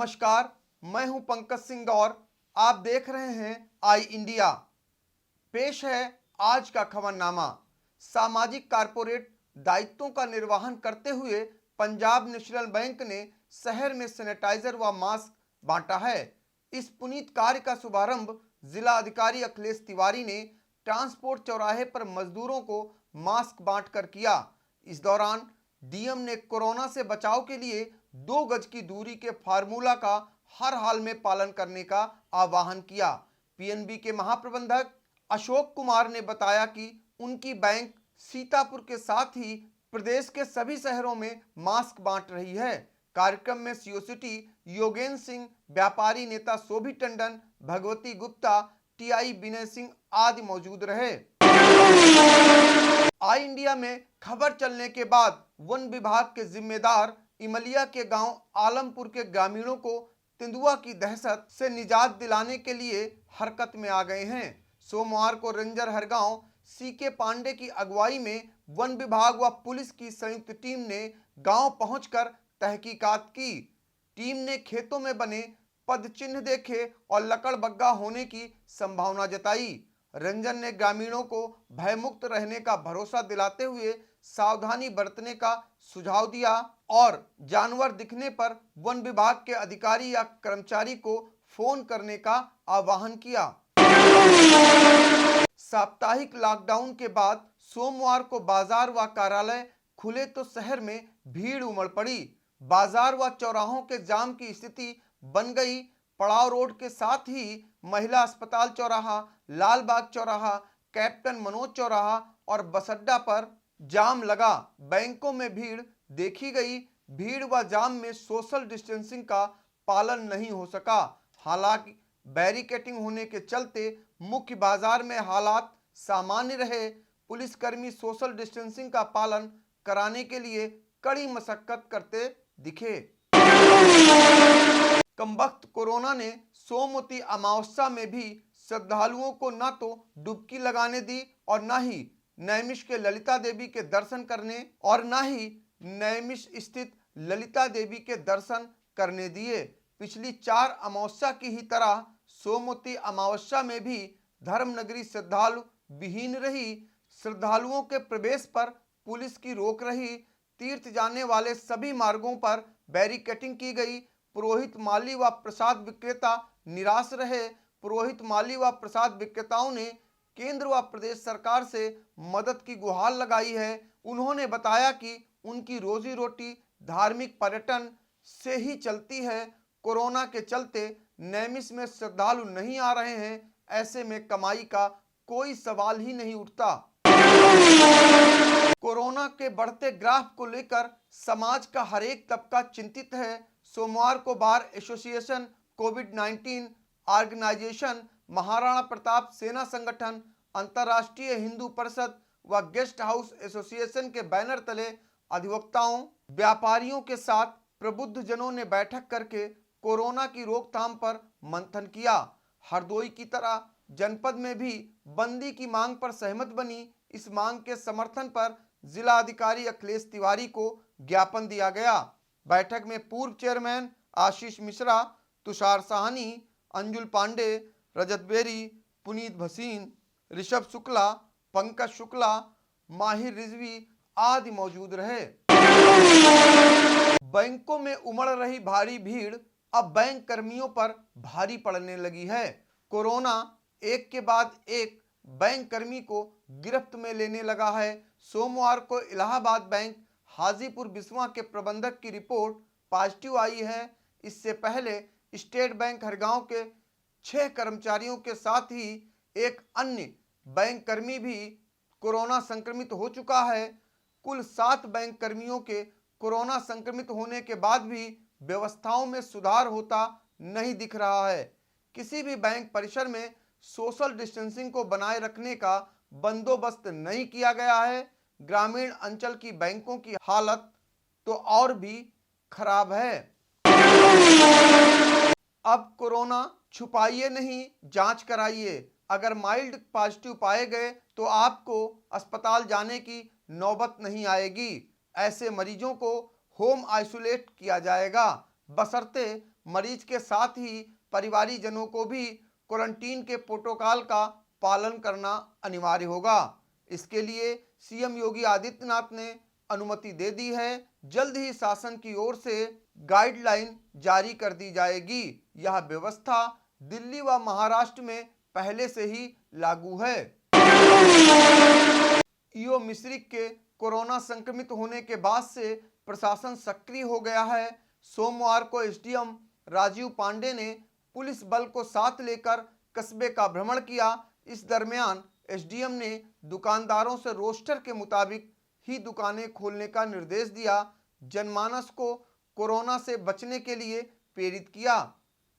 नमस्कार, मैं हूं पंकज सिंह और आप देख रहे हैं आई इंडिया। पेश है आज का खबरनामा। सामाजिक कारपोरेट दायित्वों का निर्वहन करते हुए पंजाब नेशनल बैंक ने शहर में सैनिटाइजर व मास्क बांटा है। इस पुनीत कार्य का शुभारंभ जिला अधिकारी अखिलेश तिवारी ने ट्रांसपोर्ट चौराहे पर मजदूरों को मास्क बांटकर किया। इस दौरान डीएम ने कोरोना से बचाव के लिए 2 गज की दूरी के फार्मूला का हर हाल में पालन करने का आह्वान किया। पीएनबी के महाप्रबंधक अशोक कुमार ने बताया कि उनकी बैंक सीतापुर के साथ ही प्रदेश के सभी शहरों में मास्क बांट रही है। कार्यक्रम में सीओ सिटी योगेंद्र सिंह, व्यापारी नेता शोभी टंडन, भगवती गुप्ता, टीआई विनय सिंह आदि मौजूद रहे। आई इंडिया में खबर चलने के बाद वन विभाग के जिम्मेदार इमलिया के गांव आलमपुर के ग्रामीणों को तेंदुआ की दहशत से निजात दिलाने के लिए हरकत में आ गए हैं। सोमवार को रंजर हरगांव सीके पांडे की अगुवाई में वन विभाग व पुलिस की संयुक्त टीम ने गांव पहुंचकर तहकीकात की। टीम ने खेतों में बने पदचिन्ह देखे और लकड़बग्गा होने की संभावना जताई। रंजन ने ग्रामीणों को भयमुक्त रहने का भरोसा दिलाते हुए सावधानी बरतने का सुझाव दिया और जानवर दिखने पर वन विभाग के अधिकारी या कर्मचारी को फोन करने का आह्वान किया। साप्ताहिक लॉकडाउन के बाद सोमवार को बाजार व कार्यालय खुले तो शहर में भीड़ उमड़ पड़ी। बाजार व चौराहों के जाम की स्थिति बन गई। पड़ाव रोड के साथ ही महिला अस्पताल चौराहा, लालबाग चौराहा, कैप्टन मनोज चौराहा और बसअड्डा पर जाम लगा। बैंकों में भीड़ देखी गई। भीड़ व जाम में सोशल डिस्टेंसिंग का पालन नहीं हो सका। हालांकि बैरिकेटिंग होने के चलते मुख्य बाजार में हालात सामान्य रहे। पुलिसकर्मी सोशल डिस्टेंसिंग का पालन कराने के लिए कड़ी मशक्कत करते दिखे। कमबख्त कोरोना ने सोमवती अमावस्या में भी श्रद्धालुओं को न तो डुबकी लगाने दी और न ही नैमिष के ललिता देवी के दर्शन करने और न ही नैमिष स्थित ललिता देवी के दर्शन करने दिए। पिछली 4 अमावस्या की ही तरह सोमवती अमावस्या में भी धर्मनगरी श्रद्धालु विहीन रही। श्रद्धालुओं के प्रवेश पर पुलिस की रोक रही। तीर्थ जाने वाले सभी मार्गों पर बैरिकेटिंग की गई। पुरोहित, माली व प्रसाद विक्रेता निराश रहे। पुरोहित, माली व प्रसाद विक्रेताओं ने केंद्र व प्रदेश सरकार से मदद की गुहार लगाई है। उन्होंने बताया कि उनकी रोजी रोटी धार्मिक पर्यटन से ही चलती है। कोरोना के चलते नैमिष में श्रद्धालु नहीं आ रहे हैं। ऐसे में कमाई का कोई सवाल ही नहीं उठता। कोरोना के बढ़ते ग्राफ को लेकर समाज का हर एक तबका चिंतित है। सोमवार को बार एसोसिएशन, कोविड-19 ऑर्गेनाइजेशन, महाराणा प्रताप सेना संगठन, अंतर्राष्ट्रीय हिंदू परिषद व गेस्ट हाउस एसोसिएशन के बैनर तले अधिवक्ताओं, व्यापारियों के साथ प्रबुद्ध जनों ने बैठक करके कोरोना की रोकथाम पर मंथन किया। हरदोई की तरह जनपद में भी बंदी की मांग पर सहमत बनी। इस मांग के समर्थन पर जिला अधिकारी अखिलेश तिवारी को ज्ञापन दिया गया। बैठक में पूर्व चेयरमैन आशीष मिश्रा, तुषार साहनी, अंजुल पांडे, रजत बेरी, पुनीत भसीन, ऋषभ शुक्ला, पंकज शुक्ला, माहिर रिजवी आदि मौजूद रहे। बैंकों में उमड़ रही भारी भीड़ अब बैंक कर्मियों पर भारी पड़ने लगी है। कोरोना एक के बाद एक बैंक कर्मी को गिरफ्त में लेने लगा है। सोमवार को इलाहाबाद बैंक हाजीपुर बिस्वा के प्रबंधक की रिपोर्ट पॉजिटिव आई है। इससे पहले स्टेट बैंक हरगांव के 6 कर्मचारियों के साथ ही एक अन्य बैंक कर्मी भी कोरोना संक्रमित हो चुका है। कुल 7 बैंक कर्मियों के कोरोना संक्रमित होने के बाद भी व्यवस्थाओं में सुधार होता नहीं दिख रहा है। किसी भी बैंक परिसर में सोशल डिस्टेंसिंग को बनाए रखने का बंदोबस्त नहीं किया गया है। ग्रामीण अंचल की बैंकों की हालत तो और भी खराब है। अब कोरोना छुपाइए नहीं, जांच कराइए। अगर माइल्ड पॉजिटिव पाए गए तो आपको अस्पताल जाने की नौबत नहीं आएगी। ऐसे मरीजों को होम आइसोलेट किया जाएगा, बशर्ते मरीज के साथ ही परिवारीजनों को भी क्वारंटीन के प्रोटोकॉल का पालन करना अनिवार्य होगा। इसके लिए सीएम योगी आदित्यनाथ ने अनुमति दे दी है। जल्द ही शासन की ओर से गाइडलाइन जारी कर दी जाएगी। यह व्यवस्था दिल्ली व महाराष्ट्र में पहले से ही लागू है। ईओ मिश्रिक के कोरोना संक्रमित होने के बाद से प्रशासन सक्रिय हो गया है। सोमवार को एसडीएम राजीव पांडे ने पुलिस बल को साथ लेकर कस्बे का भ्रमण किया। इस दरमियान एसडीएम ने दुकानदारों से रोस्टर के मुताबिक ही दुकानें खोलने का निर्देश दिया। जनमानस को कोरोना से बचने के लिए प्रेरित किया।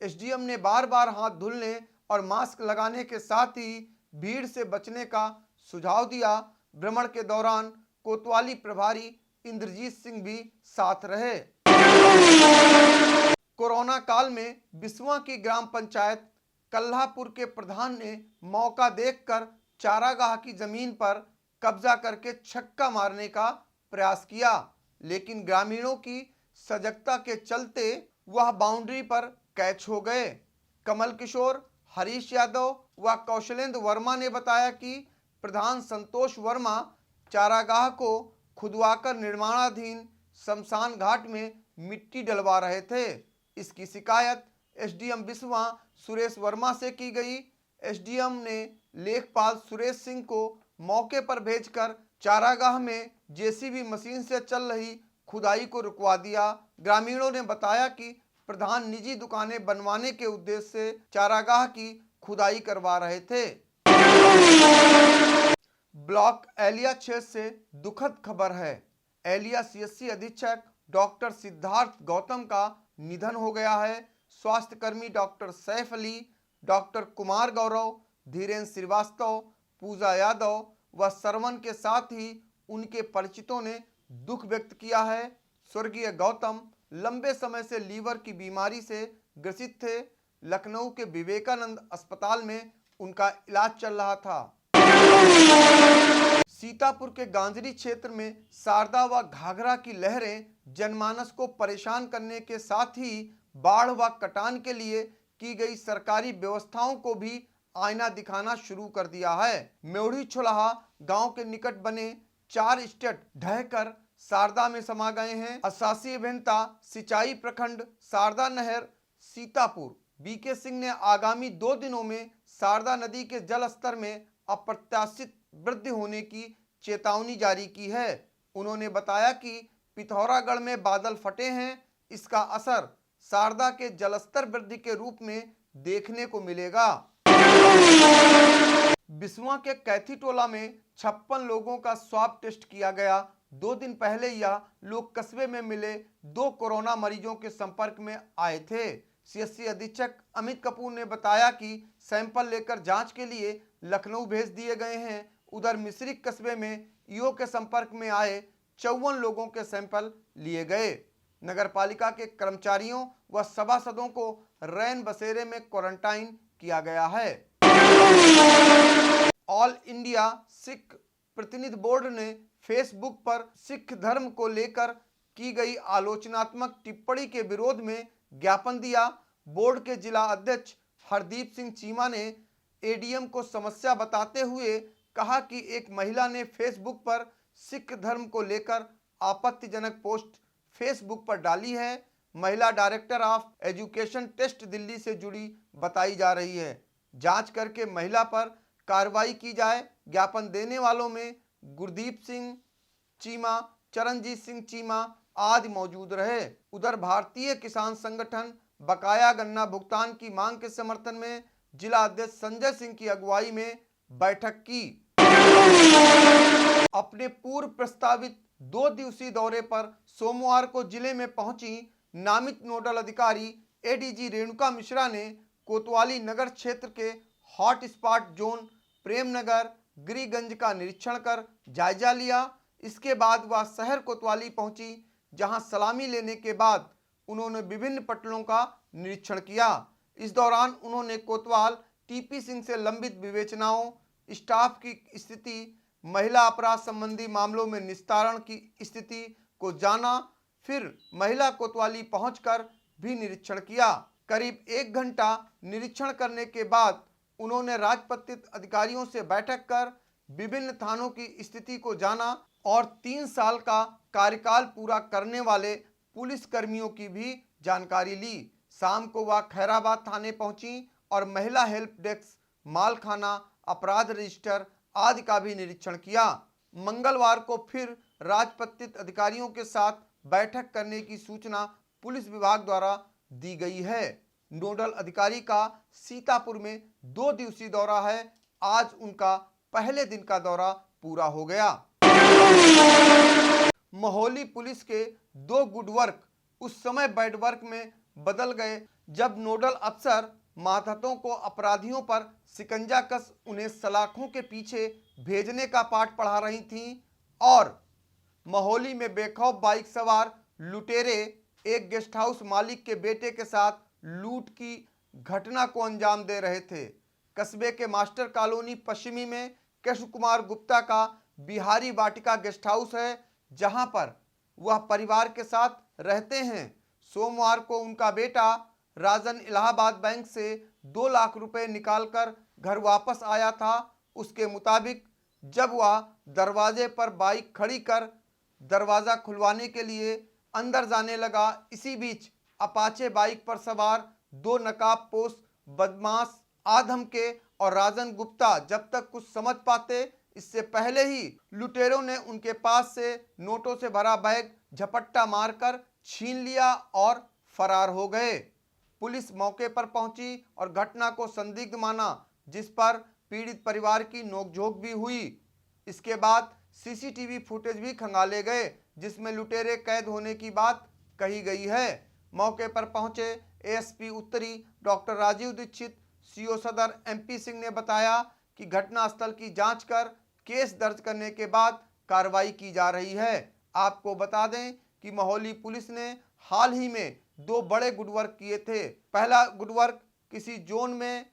एसडीएम ने बार बार हाथ धुलने और मास्क लगाने के साथ ही भीड़ से बचने का सुझाव दिया। भ्रमण के दौरान कोतवाली प्रभारी इंद्रजीत सिंह भी साथ रहे। कोरोना काल में बिस्वा की ग्राम पंचायत कल्हापुर के प्रधान ने मौका देखकर चारागाह की जमीन पर कब्जा करके छक्का मारने का प्रयास किया, लेकिन ग्रामीणों की सजगता के चलते वह बाउंड्री पर कैच हो गए। कमल किशोर, हरीश यादव व कौशलेंद्र वर्मा ने बताया कि प्रधान संतोष वर्मा चारागाह को खुदवाकर निर्माणाधीन शमशान घाट में मिट्टी डलवा रहे थे। इसकी शिकायत एसडीएम बिस्वा सुरेश वर्मा से की गई। एसडीएम ने लेखपाल सुरेश सिंह को मौके पर भेजकर चारागाह में जेसीबी मशीन से चल रही खुदाई को रुकवा दिया। ग्रामीणों ने बताया कि प्रधान निजी दुकानें बनवाने के उद्देश्य से चारागाह की खुदाई करवा रहे थे। ब्लॉक एलिया क्षेत्र से दुखद खबर है। एलिया सीएससी अधीक्षक डॉक्टर सिद्धार्थ गौतम का निधन हो गया है। स्वास्थ्य कर्मी डॉक्टर सैफ अली, डॉक्टर कुमार गौरव, धीरेन्द्र श्रीवास्तव, पूजा यादव व सरवन के साथ ही उनके परिचितों ने दुख व्यक्त किया है। स्वर्गीय गौतम लंबे समय से लीवर की बीमारी से ग्रसित थे। लखनऊ के विवेकानंद अस्पताल में उनका इलाज चल रहा था। सीतापुर के गांजरी क्षेत्र में शारदा व घाघरा की लहरें जनमानस को परेशान करने के साथ ही बाढ़ व कटान के लिए की गई सरकारी व्यवस्थाओं को भी आईना दिखाना शुरू कर दिया है। मेवढ़ी छुलाहा गांव के निकट बने 4 एस्टेट ढहकर शारदा में समा गए हैं। अशासी अभियंता सिंचाई प्रखंड शारदा नहर सीतापुर बीके सिंह ने आगामी 2 दिनों में शारदा नदी के जल स्तर में अप्रत्याशित वृद्धि होने की चेतावनी जारी की है। उन्होंने बताया कि पिथौरागढ़ में बादल फटे हैं। इसका असर शारदा के जलस्तर वृद्धि के रूप में देखने को मिलेगा। बिस्वा के कैथी टोला में 56 लोगों का स्वाब टेस्ट किया गया। 2 दिन पहले यह लोग कस्बे में मिले 2 कोरोना मरीजों के संपर्क में आए थे। सीएससी अधीक्षक अमित कपूर ने बताया कि सैंपल लेकर जांच के लिए लखनऊ भेज दिए गए हैं। उधर मिश्रिक कस्बे में ईओ के संपर्क में आए 54 लोगों के सैंपल लिए गए। नगरपालिका के कर्मचारियों व सभासदों को रैन बसेरे में क्वारंटाइन किया गया है। ऑल इंडिया सिख प्रतिनिधि बोर्ड ने फेसबुक पर सिख धर्म को लेकर की गई आलोचनात्मक टिप्पणी के विरोध में ज्ञापन दिया। बोर्ड के जिला अध्यक्ष हरदीप सिंह चीमा ने एडीएम को समस्या बताते हुए कहा कि एक महिला ने फेसबुक पर सिख धर्म को लेकर आपत्तिजनक पोस्ट फेसबुक पर डाली है। महिला director of education test Delhi से जुड़ी बताई जा रही है। जांच करके महिला पर कार्रवाई की जाए। ज्ञापन देने वालों में गुरदीप सिंह चीमा, चरणजीत सिंह चीमा आदि मौजूद रहे। उधर भारतीय किसान संगठन बकाया गन्ना भुगतान की मांग के समर्थन में जिला अध्यक्ष संजय सिंह की अगुवाई में बैठक की। अपने पूर्व प्रस्तावित 2 दिवसीय दौरे पर सोमवार को जिले में पहुंची नामित नोडल अधिकारी एडीजी रेणुका मिश्रा ने कोतवाली नगर क्षेत्र के हॉट स्पॉट जोन प्रेमनगर गिरिगंज का निरीक्षण कर जायजा लिया। इसके बाद वह शहर कोतवाली पहुंची, जहां सलामी लेने के बाद उन्होंने विभिन्न पटलों का निरीक्षण किया। इस दौरान उन्होंने कोतवाल टीपी सिंह से लंबित विवेचनाओं, स्टाफ की स्थिति, महिला अपराध संबंधी मामलों में निस्तारण की स्थिति को जाना। फिर महिला कोतवाली पहुंचकर भी निरीक्षण किया। करीब 1 घंटा निरीक्षण करने के बाद उन्होंने राजपत्रित अधिकारियों से बैठक कर विभिन्न थानों की स्थिति को जाना और 3 साल का कार्यकाल पूरा करने वाले पुलिस कर्मियों की भी जानकारी ली। शाम को वह खैराबाद थाने पहुंची और महिला हेल्प डेस्क, मालखाना, अपराध रजिस्टर आदि का भी निरीक्षण किया। मंगलवार को फिर राजपत्रित अधिकारियों के साथ बैठक करने की सूचना पुलिस विभाग द्वारा दी गई है। नोडल अधिकारी का सीतापुर में 2 दिवसीय दौरा है। आज उनका पहले दिन का दौरा पूरा हो गया। महोली पुलिस के 2 गुड वर्क उस समय बैड वर्क में बदल गए जब नोडल अफसर मातहतों को अपराधियों पर शिकंजा कस उन्हें सलाखों के पीछे भेजने का पाठ पढ़ा रही थीं और महोली में बेखौफ बाइक सवार लुटेरे एक गेस्ट हाउस मालिक के बेटे के साथ लूट की घटना को अंजाम दे रहे थे। कस्बे के मास्टर कॉलोनी पश्चिमी में कृष्ण कुमार गुप्ता का बिहारी वाटिका गेस्ट हाउस है, जहां पर वह परिवार के साथ रहते हैं। सोमवार को उनका बेटा राजन इलाहाबाद बैंक से 2 लाख रुपए निकालकर घर वापस आया था। उसके मुताबिक जब वह दरवाजे पर बाइक खड़ी कर दरवाजा खुलवाने के लिए अंदर जाने लगा, इसी बीच अपाचे बाइक पर सवार 2 नकाबपोश बदमाश आधम के और राजन गुप्ता जब तक कुछ समझ पाते इससे पहले ही लुटेरों ने उनके पास से नोटों से भरा बैग झपट्टा मारकर छीन लिया और फरार हो गए। पुलिस मौके पर पहुंची और घटना को संदिग्ध माना, जिस पर पीड़ित परिवार की नोकझोंक भी हुई। इसके बाद सीसीटीवी फुटेज भी खंगाले गए, जिसमें लुटेरे कैद होने की बात कही गई है। मौके पर पहुंचे एएसपी उत्तरी डॉक्टर राजीव दीक्षित, सीओ सदर एमपी सिंह ने बताया कि घटनास्थल की जांच कर केस दर्ज करने के बाद कार्रवाई की जा रही है। आपको बता दें कि महोली पुलिस ने हाल ही में 2 बड़े गुडवर्क किए थे। पहला गुडवर्क किसी जोन में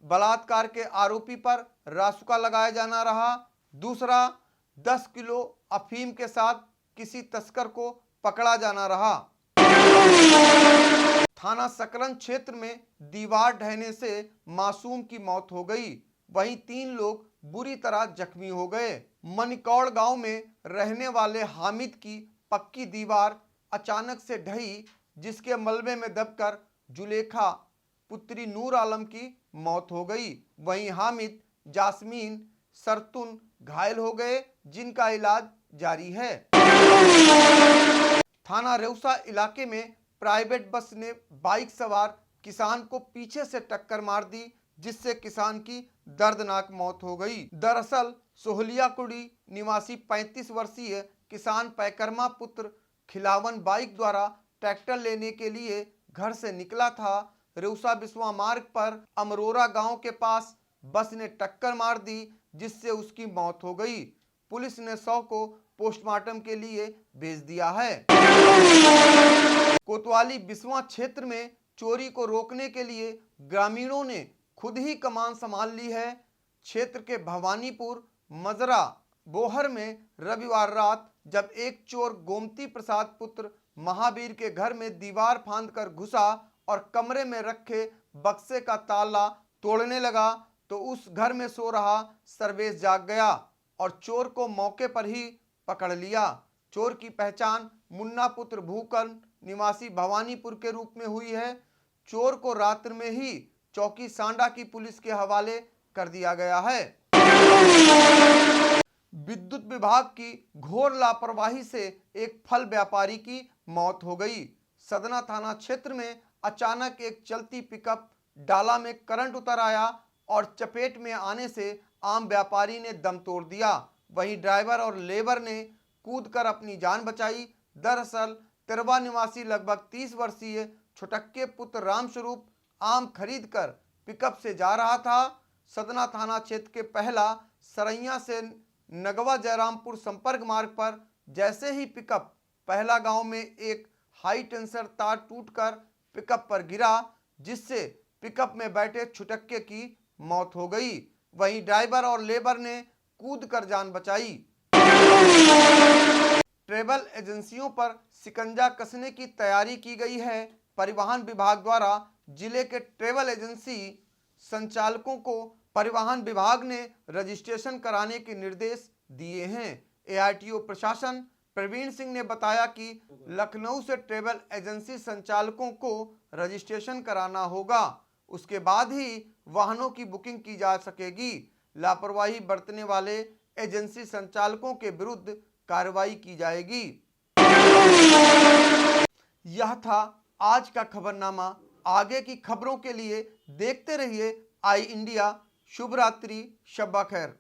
बलात्कार के आरोपी पर रासुका लगाया जाना रहा। दूसरा 10 किलो अफीम के साथ किसी तस्कर को पकड़ा जाना रहा। थाना सकरन क्षेत्र में दीवार ढहने से मासूम की मौत हो गई, वहीं 3 लोग बुरी तरह जख्मी हो गए। मनिकौड़ गांव में रहने वाले हामिद की पक्की दीवार अचानक से ढही, जिसके मलबे में दबकर जुलेखा पुत्री नूर आलम की मौत हो गई। वहीं हामिद, जास्मीन, सरतुन घायल हो गए, जिनका इलाज जारी है। थाना रेउसा इलाके में प्राइवेट बस ने बाइक सवार किसान को पीछे से टक्कर मार दी, जिससे किसान की दर्दनाक मौत हो गई। दरअसल सोहलियाकुड़ी निवासी 35 वर्षीय किसान पैकरमा पुत्र खिलावन बाइक द्वारा ट्रैक्टर लेने के लिए घर से निकला था। रेउसा बिस्वा मार्ग पर अमरोरा गांव के पास बस ने टक्कर मार दी, जिससे उसकी मौत हो गई। पुलिस ने शव को पोस्टमार्टम के लिए भेज दिया है। कोतवाली बिस्वा क्षेत्र में चोरी को रोकने के लिए ग्रामीणों ने खुद ही कमान संभाल ली है। क्षेत्र के भवानीपुर मजरा बोहर में रविवार रात जब एक चोर गोमती प्रसाद पुत्र महावीर के घर में दीवार फांदकर घुसा और कमरे में रखे बक्से का ताला तोड़ने लगा, तो उस घर में सो रहा सर्वेश जाग गया और चोर को मौके पर ही पकड़ लिया। चोर की पहचान मुन्ना पुत्र भूकन निवासी भवानीपुर के रूप में हुई है। चोर को रात्र में ही चौकी सांडा की पुलिस के हवाले कर दिया गया है। विद्युत विभाग की घोर लापरवाही से एक फल व्यापारी की मौत हो गई। सदना थाना क्षेत्र में अचानक एक चलती पिकअप डाला में करंट उतर आया और चपेट में आने से आम व्यापारी ने दम तोड़ दिया। वहीं ड्राइवर और लेबर ने कूदकर अपनी जान बचाई। दरअसल तिरवा निवासी लगभग 30 वर्षीय छुटक्के पुत्र रामस्वरूप आम खरीदकर पिकअप से जा रहा था। सदना थाना क्षेत्र के पहला सरैया से नगवा जयरामपुर संपर्क मार्ग पर जैसे ही पिकअप पहला गांव में एक हाई टेंसर तार टूटकर पिकअप पर गिरा, जिससे पिकअप में बैठे छुटक्के की मौत हो गई। वहीं ड्राइवर और लेबर ने कूदकर जान बचाई। ट्रैवल एजेंसियों पर शिकंजा कसने की तैयारी की गई है। परिवहन विभाग द्वारा जिले के ट्रेवल एजेंसी संचालकों को परिवहन विभाग ने रजिस्ट्रेशन कराने के निर्देश दिए हैं। एआरटीओ प्रशासन प्रवीण सिंह ने बताया कि लखनऊ से ट्रेवल एजेंसी संचालकों को रजिस्ट्रेशन कराना होगा, उसके बाद ही वाहनों की बुकिंग की जा सकेगी। लापरवाही बरतने वाले एजेंसी संचालकों के विरुद्ध कार्रवाई की जाएगी। यह था आज का खबरनामा। आगे की खबरों के लिए देखते रहिए आई इंडिया। शुभ रात्रि, शब्बा खैर।